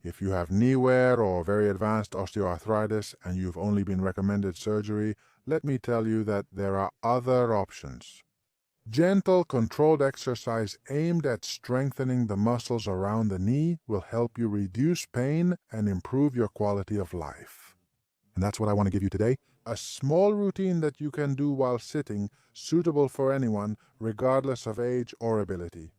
If you have knee wear or very advanced osteoarthritis and you've only been recommended surgery, let me tell you that there are other options. Gentle, controlled exercise aimed at strengthening the muscles around the knee will help you reduce pain and improve your quality of life. And that's what I want to give you today. A small routine that you can do while sitting, suitable for anyone, regardless of age or ability.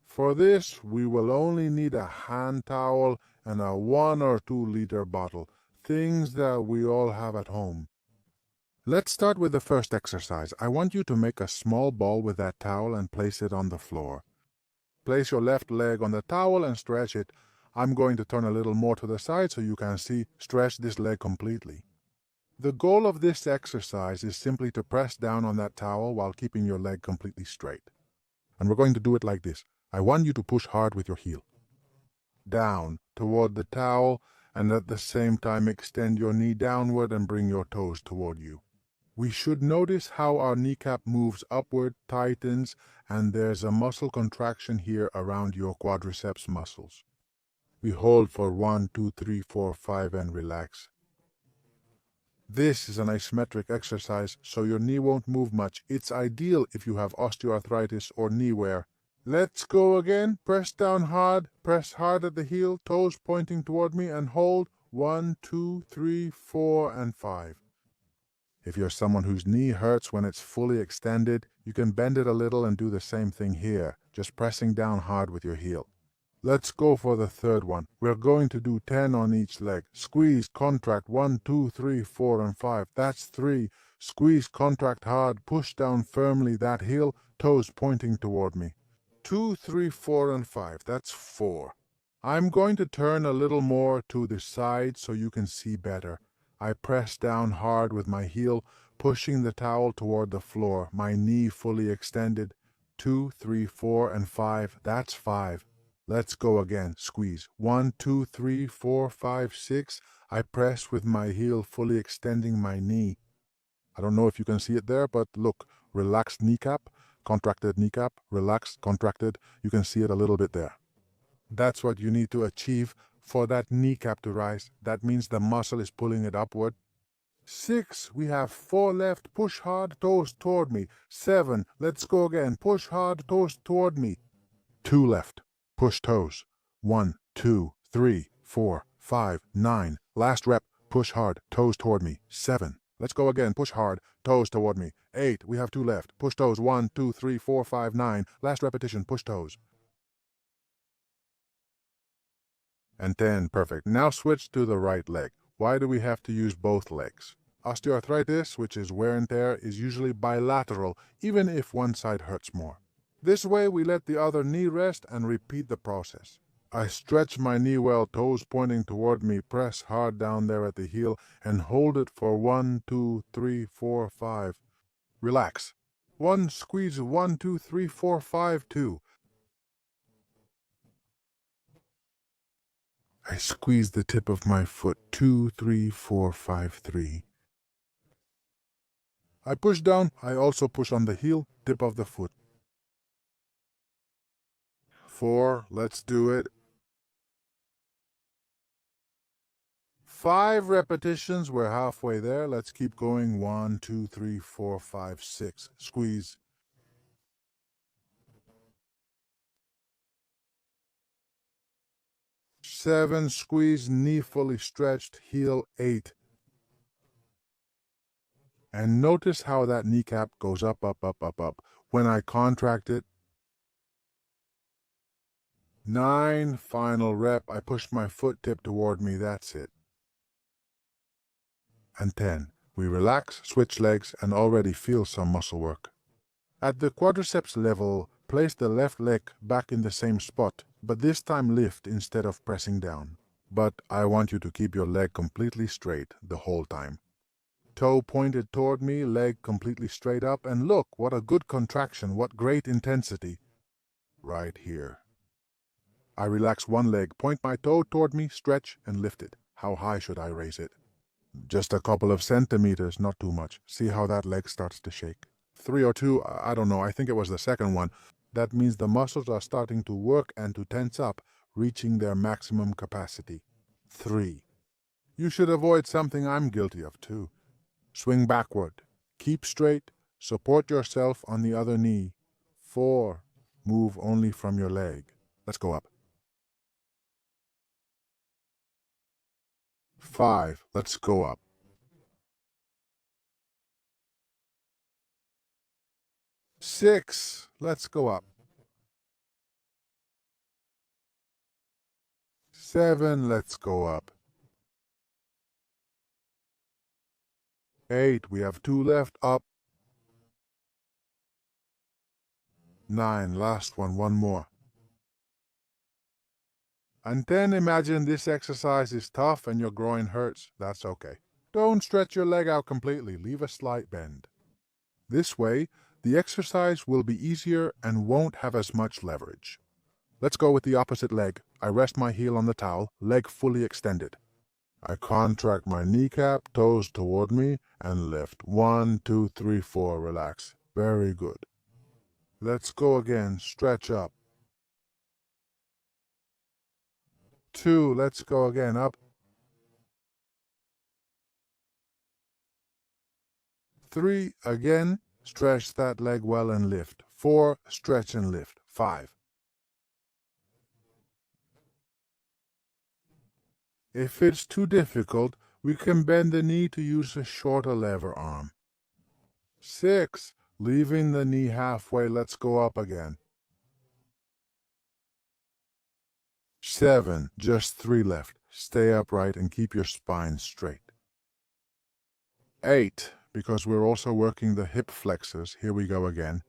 For this, we will only need a hand towel and a 1 or 2 liter bottle, things that we all have at home. Let's start with the first exercise. I want you to make a small ball with that towel and place it on the floor. Place your left leg on the towel and stretch it. I'm going to turn a little more to the side so you can see. Stretch this leg completely. The goal of this exercise is simply to press down on that towel while keeping your leg completely straight. And we're going to do it like this. I want you to push hard with your heel. Down toward the towel, and at the same time extend your knee downward and bring your toes toward you. We should notice how our kneecap moves upward, tightens, and there's a muscle contraction here around your quadriceps muscles. We hold for 1, 2, 3, 4, 5 and relax. This is an isometric exercise, so your knee won't move much. It's ideal if you have osteoarthritis or knee wear. Let's go again. Press down hard. Press hard at the heel, toes pointing toward me, and hold 1, 2, 3, 4, and 5. If you're someone whose knee hurts when it's fully extended, you can bend it a little and do the same thing here, just pressing down hard with your heel. Let's go for the third one. We're going to do 10 on each leg. Squeeze, contract, 1, 2, 3, 4, and 5. That's 3. Squeeze, contract hard, push down firmly that heel, toes pointing toward me. 2, 3, 4, and 5. That's 4. I'm going to turn a little more to the side so you can see better. I press down hard with my heel, pushing the towel toward the floor, my knee fully extended. 2, 3, 4, and 5. That's 5. Let's go again. Squeeze. 1, 2, 3, 4, 5, 6. I press with my heel, fully extending my knee. I don't know if you can see it there, but look. Relaxed kneecap, contracted kneecap, relaxed, contracted. You can see it a little bit there. That's what you need to achieve for that kneecap to rise. That means the muscle is pulling it upward. 6. We have 4 left. Push hard, toes toward me. 7. Let's go again. Push hard, toes toward me. 2 left. Push toes. 1, 2, 3, 4, 5, 9. Last rep. Push hard, toes toward me. 7. Let's go again. Push hard, toes toward me. 8. We have 2 left. Push toes. 1, 2, 3, 4, 5, 9. Last repetition. Push toes. And 10. Perfect. Now switch to the right leg. Why do we have to use both legs? Osteoarthritis, which is wear and tear, is usually bilateral, even if one side hurts more. This way we let the other knee rest and repeat the process. I stretch my knee well, toes pointing toward me, press hard down there at the heel, and hold it for 1, 2, 3, 4, 5. Relax. 1, squeeze, 1, 2, 3, 4, 5, 2. I squeeze the tip of my foot, 2, 3, 4, 5, 3. I push down, I also push on the heel, tip of the foot. 4, let's do it. 5 repetitions, we're halfway there. Let's keep going. 1, 2, 3, 4, 5, 6. Squeeze. 7, squeeze, knee fully stretched, heel 8. And notice how that kneecap goes up, up, up, up, up. When I contract it, 9, final rep, I push my foot tip toward me, that's it. And 10, we relax, switch legs, and already feel some muscle work. At the quadriceps level, place the left leg back in the same spot, but this time lift instead of pressing down. But I want you to keep your leg completely straight the whole time. Toe pointed toward me, leg completely straight up, and look, what a good contraction, what great intensity. Right here. I relax one leg, point my toe toward me, stretch, and lift it. How high should I raise it? Just a couple of centimeters, not too much. See how that leg starts to shake. 3 or 2, I don't know, I think it was the second one. That means the muscles are starting to work and to tense up. reaching their maximum capacity. 3. You should avoid something I'm guilty of too. Swing backward. Keep straight. Support yourself on the other knee. 4. Move only from your leg. Let's go up. 5. Let's go up. 6. Let's go up. 7. Let's go up. 8. We have 2 left. Up. 9. Last one. 1 more. And 10. Imagine this exercise is tough and your groin hurts. That's okay. Don't stretch your leg out completely. Leave a slight bend. This way, the exercise will be easier and won't have as much leverage. Let's go with the opposite leg. I rest my heel on the towel, leg fully extended. I contract my kneecap, toes toward me, and lift. 1, 2, 3, 4. Relax. Very good. Let's go again. Stretch up. 2. Let's go again. Up. 3. Again. Stretch that leg well and lift. 4. Stretch and lift. 5. If it's too difficult, we can bend the knee to use a shorter lever arm. 6. Leaving the knee halfway, let's go up again. 7. Just 3 left. Stay upright and keep your spine straight. 8. Because we're also working the hip flexors, here we go again.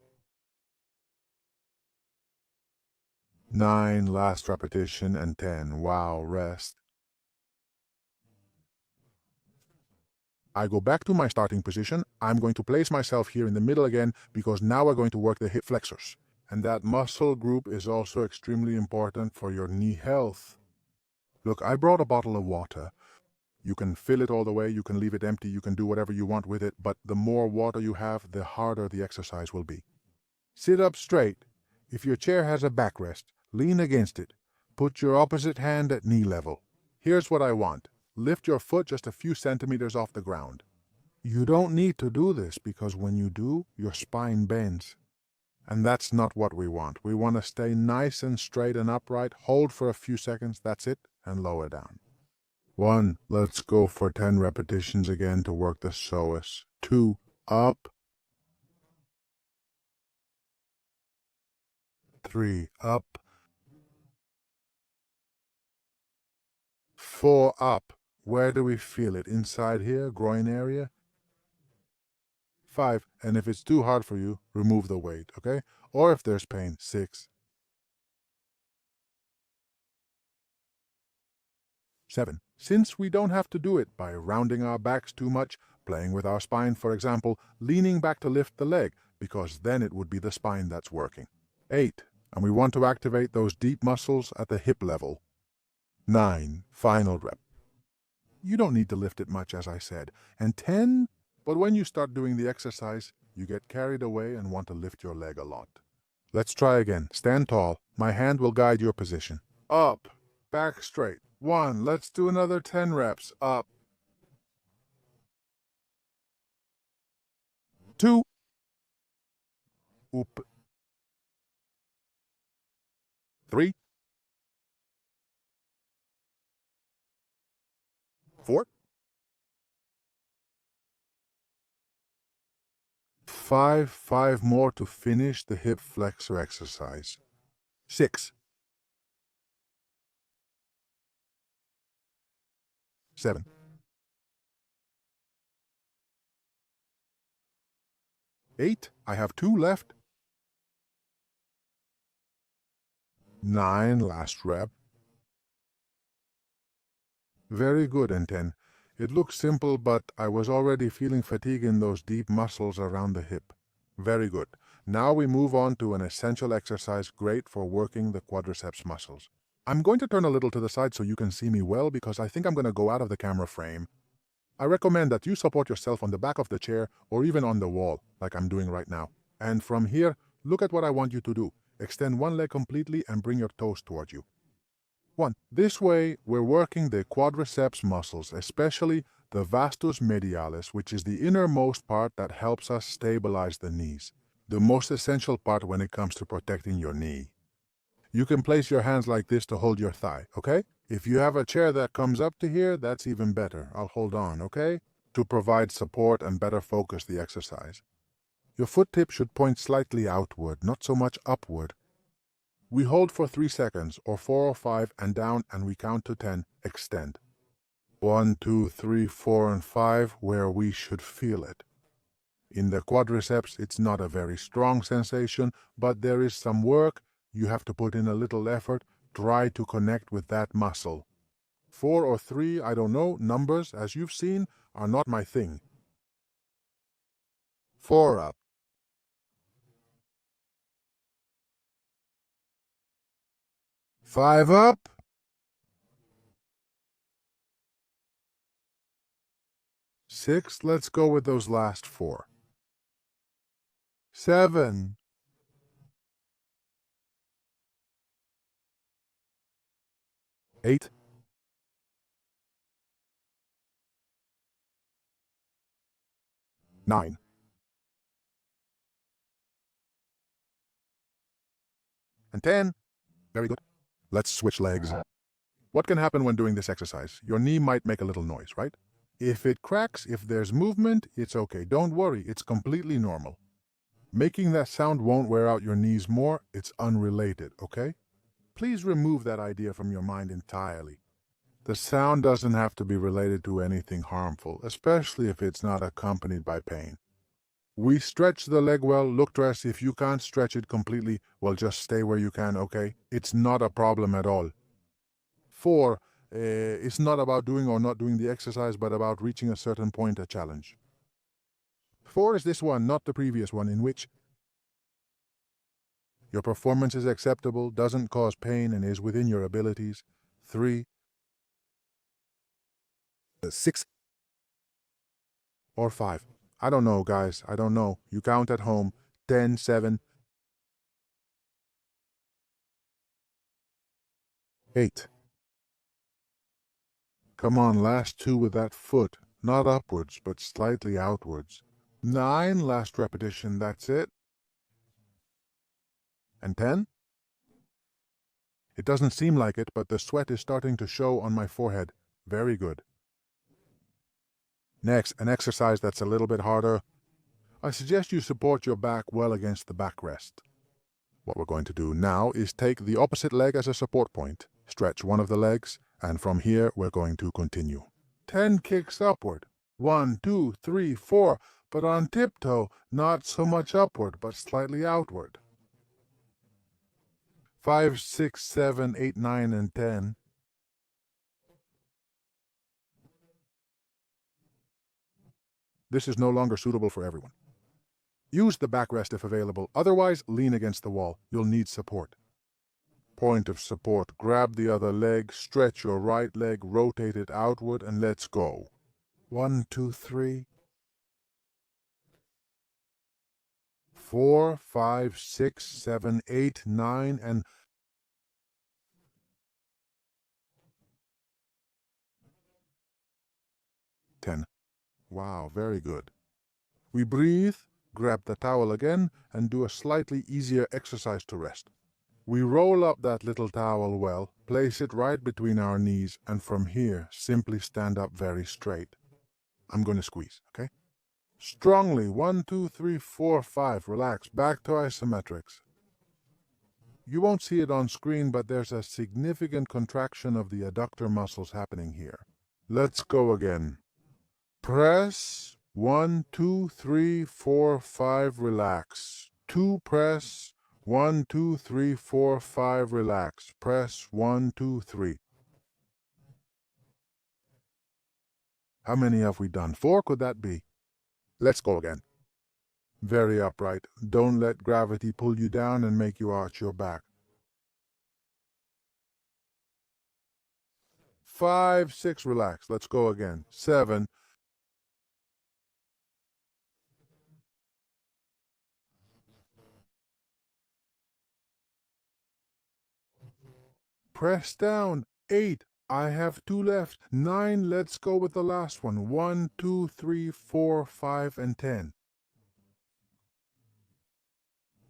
9. Last repetition, and 10. Wow, rest. I go back to my starting position. I'm going to place myself here in the middle again because now we're going to work the hip flexors. And that muscle group is also extremely important for your knee health. Look, I brought a bottle of water. You can fill it all the way, you can leave it empty, you can do whatever you want with it, but the more water you have, the harder the exercise will be. Sit up straight. If your chair has a backrest, lean against it. Put your opposite hand at knee level. Here's what I want. Lift your foot just a few centimeters off the ground. You don't need to do this because when you do, your spine bends. And that's not what we want. We want to stay nice and straight and upright, hold for a few seconds, that's it, and lower down. 1. Let's go for 10 repetitions again to work the psoas. 2. Up. 3. Up. 4. Up. Where do we feel it? Inside here, groin area? 5. And if it's too hard for you, remove the weight, okay? Or if there's pain, 6. 7. Since we don't have to do it by rounding our backs too much, playing with our spine, for example, leaning back to lift the leg, because then it would be the spine that's working. 8. And we want to activate those deep muscles at the hip level. 9. Final rep. You don't need to lift it much, as I said. And 10, but when you start doing the exercise, you get carried away and want to lift your leg a lot. Let's try again. Stand tall. My hand will guide your position. Up. Back straight. 1. Let's do another 10 reps. Up. 2. Up. 3. 4. 5. 5 more to finish the hip flexor exercise. 6. 7. 8. I have 2 left. 9. Last rep. Very good, and 10. It looks simple, but I was already feeling fatigue in those deep muscles around the hip. Very good. Now we move on to an essential exercise great for working the quadriceps muscles. I'm going to turn a little to the side so you can see me well because I think I'm going to go out of the camera frame. I recommend that you support yourself on the back of the chair or even on the wall, like I'm doing right now. And from here, look at what I want you to do. Extend one leg completely and bring your toes towards you. 1. This way, we're working the quadriceps muscles, especially the vastus medialis, which is the innermost part that helps us stabilize the knees. The most essential part when it comes to protecting your knee. You can place your hands like this to hold your thigh, okay? If you have a chair that comes up to here, that's even better. I'll hold on, okay? To provide support and better focus the exercise. Your foot tip should point slightly outward, not so much upward. We hold for 3 seconds, or 4 or 5, and down, and we count to 10. Extend. 1, 2, 3, 4, and 5, where we should feel it. In the quadriceps, it's not a very strong sensation, but there is some work. You have to put in a little effort. Try to connect with that muscle. 4 or 3, I don't know, numbers, as you've seen, are not my thing. 4 up. 5 up. 6, let's go with those last 4. 7. 8. 9. And 10. Very good. Let's switch legs. What can happen when doing this exercise? Your knee might make a little noise, right? If it cracks, if there's movement, it's okay. Don't worry, it's completely normal. Making that sound won't wear out your knees more. It's unrelated, okay? Please remove that idea from your mind entirely. The sound doesn't have to be related to anything harmful, especially if it's not accompanied by pain. We stretch the leg well. Look, Dress, if you can't stretch it completely, well, just stay where you can, okay? It's not a problem at all. 4, it's not about doing or not doing the exercise, but about reaching a certain point, a challenge. 4 is this one, not the previous one, in which your performance is acceptable, doesn't cause pain, and is within your abilities. 3, 6, or 5. I don't know, guys. I don't know. You count at home. 10, 7, 8. Come on, last 2 with that foot. Not upwards, but slightly outwards. 9, last repetition, that's it. And 10? It doesn't seem like it, but the sweat is starting to show on my forehead. Very good. Next, an exercise that's a little bit harder. I suggest you support your back well against the backrest. What we're going to do now is take the opposite leg as a support point, stretch one of the legs, and from here we're going to continue. 10 kicks upward. 1, 2, 3, 4, but on tiptoe, not so much upward, but slightly outward. 5, 6, 7, 8, 9, and 10. This is no longer suitable for everyone. Use the backrest if available, otherwise lean against the wall. You'll need support. Point of support, grab the other leg, stretch your right leg, rotate it outward, and let's go. 1, 2, 3, 4, 5, 6, 7, 8, 9, and 10. Wow, very good. We breathe, grab the towel again, and do a slightly easier exercise to rest. We roll up that little towel well, place it right between our knees, and from here, simply stand up very straight. I'm going to squeeze, okay? Strongly. 1, 2, 3, 4, 5. Relax. Back to isometrics. You won't see it on screen, but there's a significant contraction of the adductor muscles happening here. Let's go again. Press. 1, 2, 3, 4, 5. Relax. 2, press. 1, 2, 3, 4, 5. Relax. Press. 1, 2, 3. How many have we done? 4 could that be? Let's go again. Very upright. Don't let gravity pull you down and make you arch your back. 5, 6, relax. Let's go again. 7. Press down. 8. I have 2 left. 9. Let's go with the last one. 1, 2, 3, 4, 5, and 10.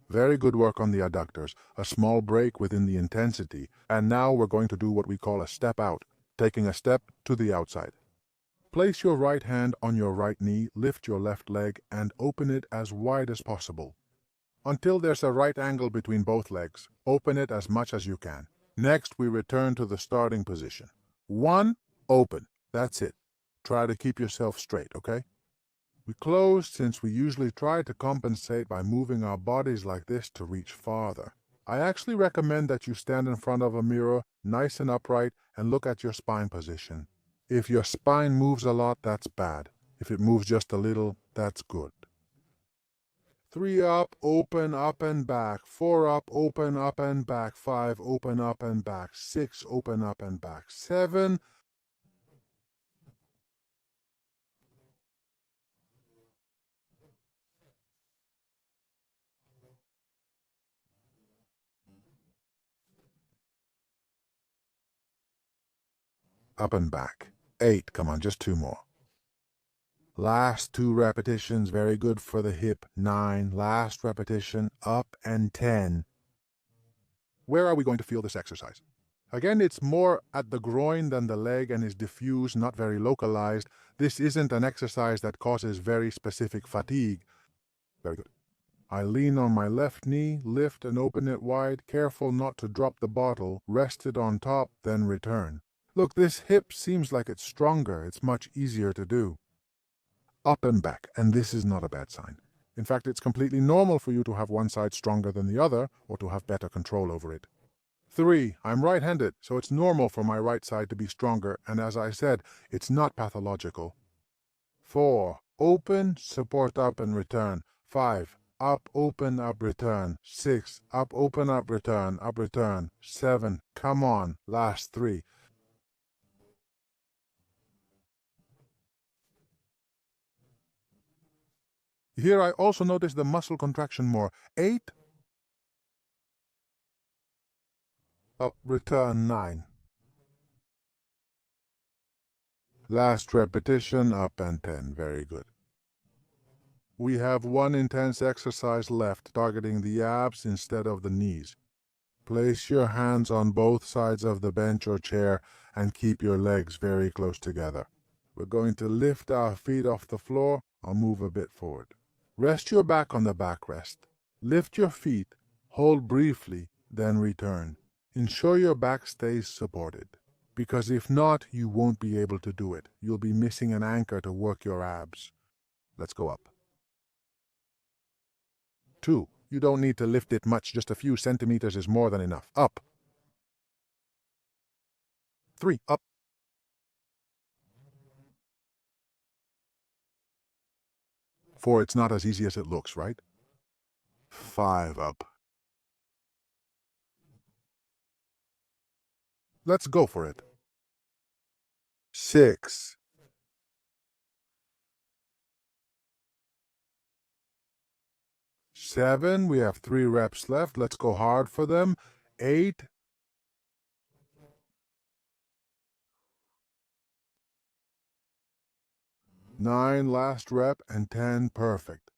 Very good work on the adductors. A small break within the intensity. And now we're going to do what we call a step out, taking a step to the outside. Place your right hand on your right knee, lift your left leg, and open it as wide as possible. Until there's a right angle between both legs, open it as much as you can. Next, we return to the starting position. 1, open. That's it. Try to keep yourself straight, okay? We close since we usually try to compensate by moving our bodies like this to reach farther. I actually recommend that you stand in front of a mirror, nice and upright, and look at your spine position. If your spine moves a lot, that's bad. If it moves just a little, that's good. 3 up, open, up and back. 4 up, open, up and back. 5, open, up and back. 6, open, up and back. 7, up and back. 8, come on, just 2 more. Last 2 repetitions, very good for the hip. 9, last repetition, up, and 10. Where are we going to feel this exercise? Again, it's more at the groin than the leg and is diffuse, not very localized. This isn't an exercise that causes very specific fatigue. Very good. I lean on my left knee, lift and open it wide, careful not to drop the bottle, rest it on top, then return. Look, this hip seems like it's stronger. It's much easier to do. Up and back, and this is not a bad sign. In fact, it's completely normal for you to have one side stronger than the other or to have better control over it. 3, I'm right-handed, so it's normal for my right side to be stronger, and as I said, it's not pathological. 4, open, support up and return. 5, up, open, up, return. 6, up, open, up, return, up, return. 7, come on, last 3. Here I also notice the muscle contraction more. 8, up, return. 9. Last repetition, up and 10. Very good. We have 1 intense exercise left, targeting the abs instead of the knees. Place your hands on both sides of the bench or chair and keep your legs very close together. We're going to lift our feet off the floor. I'll move a bit forward. Rest your back on the backrest. Lift your feet, hold briefly, then return. Ensure your back stays supported, because if not, you won't be able to do it. You'll be missing an anchor to work your abs. Let's go up. 2. You don't need to lift it much, just a few centimeters is more than enough. Up. 3. Up. 4. It's not as easy as it looks, right? 5. Up. Let's go for it. 6. 7. We have 3 reps left. Let's go hard for them. 8. 9, last rep, and 10, perfect.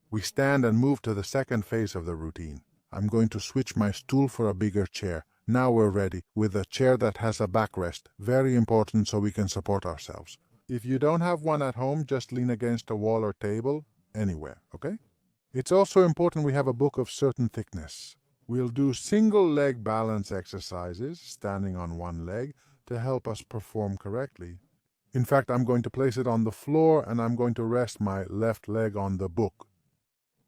We stand and move to the second phase of the routine. I'm going to switch my stool for a bigger chair. Now we're ready, with a chair that has a backrest. Very important so we can support ourselves. If you don't have one at home, just lean against a wall or table, anywhere, okay? It's also important we have a book of certain thickness. We'll do single leg balance exercises, standing on one leg, to help us perform correctly. In fact, I'm going to place it on the floor and I'm going to rest my left leg on the book.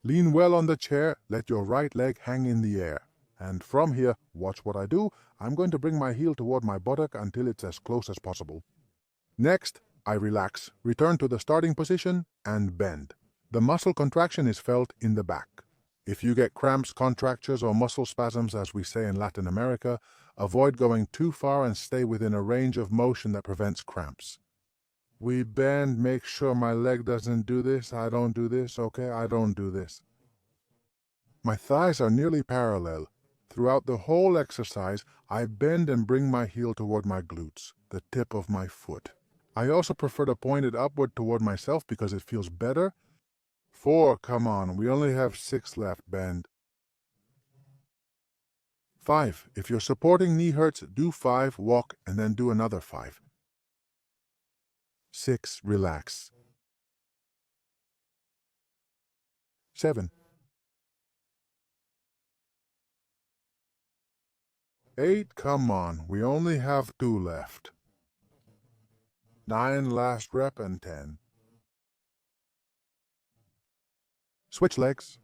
Lean well on the chair, let your right leg hang in the air. And from here, watch what I do. I'm going to bring my heel toward my buttock until it's as close as possible. Next, I relax, return to the starting position, and bend. The muscle contraction is felt in the back. If you get cramps, contractures, or muscle spasms, as we say in Latin America, avoid going too far and stay within a range of motion that prevents cramps. We bend, make sure my leg doesn't do this, I don't do this, okay, I don't do this. My thighs are nearly parallel. Throughout the whole exercise, I bend and bring my heel toward my glutes, the tip of my foot. I also prefer to point it upward toward myself because it feels better. 4, come on, we only have 6 left, bend. 5, if your supporting knee hurts, do 5, walk, and then do another 5. 6, relax. 7, 8, come on, we only have 2 left. 9, last rep, and 10. Switch legs.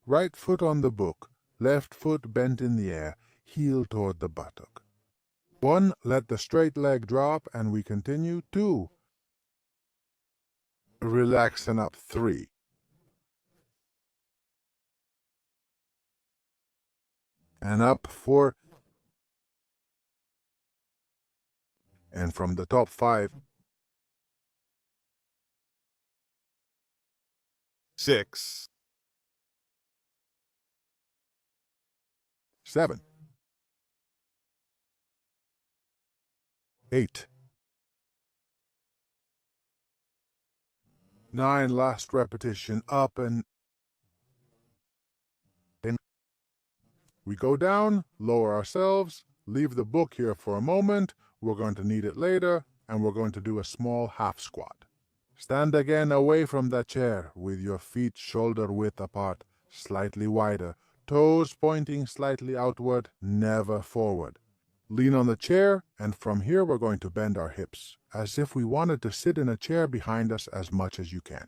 Right foot on the book, left foot bent in the air, heel toward the buttock. 1, let the straight leg drop, and we continue. 2, relax and up. 3, and up. 4, and from the top. 5, 6, 7, 8, 9, last repetition, up and in. We go down, lower ourselves, leave the book here for a moment, we're going to need it later, and we're going to do a small half squat. Stand again away from the chair with your feet shoulder width apart, slightly wider, toes pointing slightly outward, never forward. Lean on the chair, and from here we're going to bend our hips, as if we wanted to sit in a chair behind us as much as you can.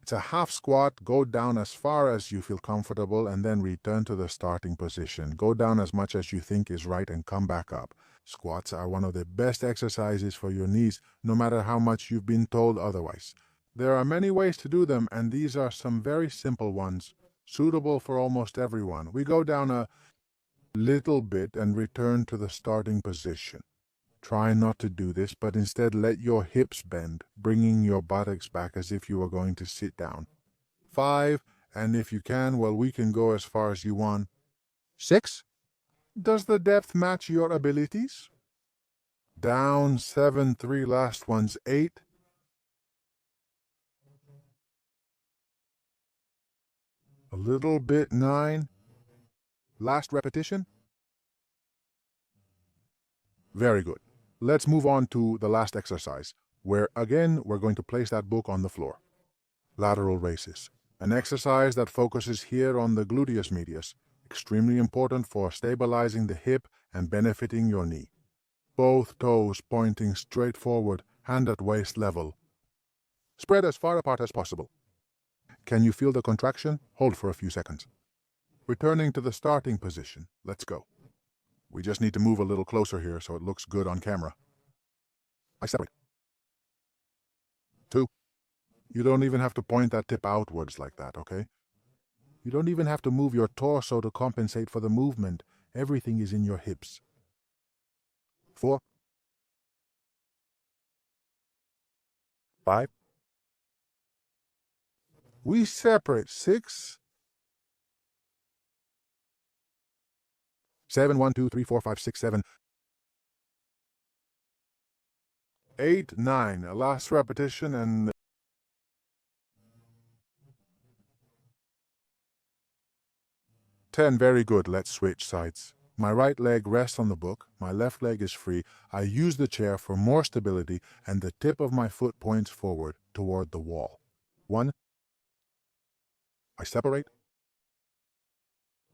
It's a half squat. Go down as far as you feel comfortable and then return to the starting position. Go down as much as you think is right and come back up. Squats are one of the best exercises for your knees, no matter how much you've been told otherwise. There are many ways to do them, and these are some very simple ones, suitable for almost everyone. We go down a little bit and return to the starting position. Try not to do this, but instead let your hips bend, bringing your buttocks back as if you were going to sit down. 5, and if you can, well, we can go as far as you want. 6, does the depth match your abilities? Down. 7, 3 last ones. 8, a little bit. 9, last repetition. Very good. Let's move on to the last exercise, where again we're going to place that book on the floor. Lateral raises, an exercise that focuses here on the gluteus medius, extremely important for stabilizing the hip and benefiting your knee. Both toes pointing straight forward, hand at waist level. Spread as far apart as possible. Can you feel the contraction? Hold for a few seconds. Returning to the starting position. Let's go. We just need to move a little closer here so it looks good on camera. I separate. 2. You don't even have to point that tip outwards like that, okay? You don't even have to move your torso to compensate for the movement. Everything is in your hips. 4. 5. We separate. 6. 7, 1, 2, 3, 4, 5, 6, 7. 8, 9. A last repetition and 10. Very good. Let's switch sides. My right leg rests on the book. My left leg is free. I use the chair for more stability, and the tip of my foot points forward toward the wall. 1. I separate.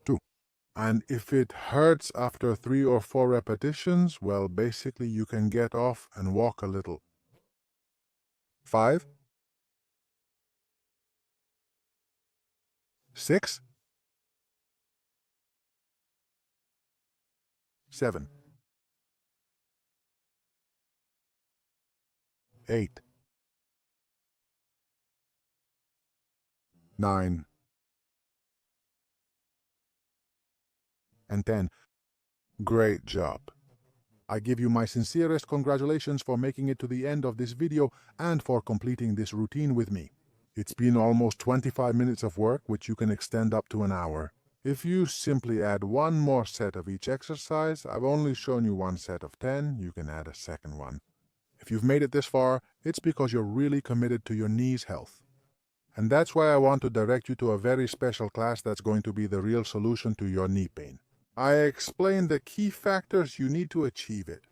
2. And if it hurts after 3 or 4 repetitions, well, basically you can get off and walk a little. 5. 6. 7. 8. 9. And 10. Great job. I give you my sincerest congratulations for making it to the end of this video and for completing this routine with me. It's been almost 25 minutes of work, which you can extend up to an hour. If you simply add one more set of each exercise, I've only shown you one set of 10, you can add a second one. If you've made it this far, it's because you're really committed to your knees' health. And that's why I want to direct you to a very special class that's going to be the real solution to your knee pain. I explained the key factors you need to achieve it.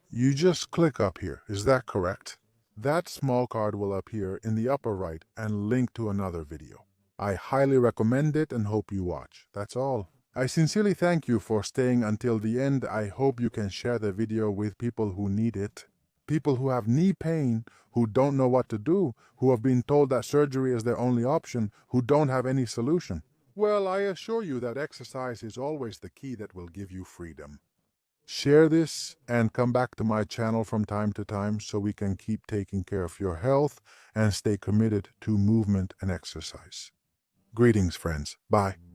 You just click up here, is that correct? That small card will appear in the upper right and link to another video. I highly recommend it and hope you watch. That's all. I sincerely thank you for staying until the end. I hope you can share the video with people who need it. People who have knee pain, who don't know what to do, who have been told that surgery is their only option, who don't have any solution. Well, I assure you that exercise is always the key that will give you freedom. Share this and come back to my channel from time to time so we can keep taking care of your health and stay committed to movement and exercise. Greetings, friends. Bye.